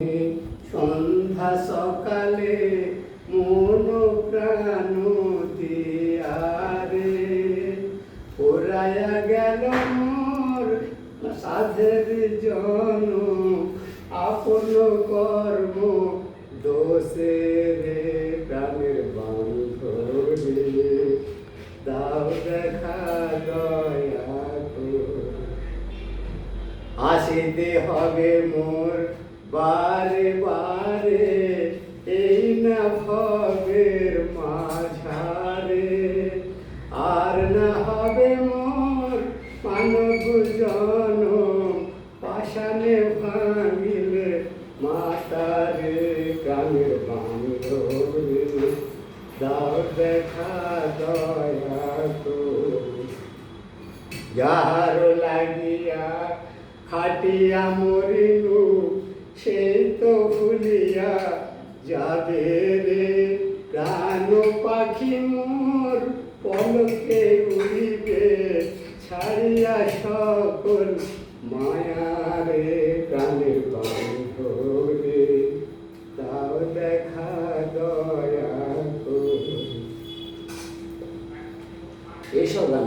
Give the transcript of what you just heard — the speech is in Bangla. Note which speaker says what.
Speaker 1: সন্ধ্যা সকালে মন প্রাণ দিয়ারে ওরাইয়া গেল মোর সাধের জন আপন কর্ম দোষে রে প্রাণের বান্ধবী দাও দেখা দয়া আসিতে হবে মোর বারে বারে এই না ভবের মাঝারে আর না হবে মোর মানব জন পাশানে ভাঙিলে মাতারে গানের বান্ধবী দাও দেখা দয়া যাহার লাগিয়া খাটিয়া মরিনু সেই তো ভুলিয়া যাবে রে প্রাণ পাখি মোর পলকে উড়িবে ছাড়িয়া সকল মায়া রে প্রাণের বান্ধবী দাও দেখা দয়া এইসব গান।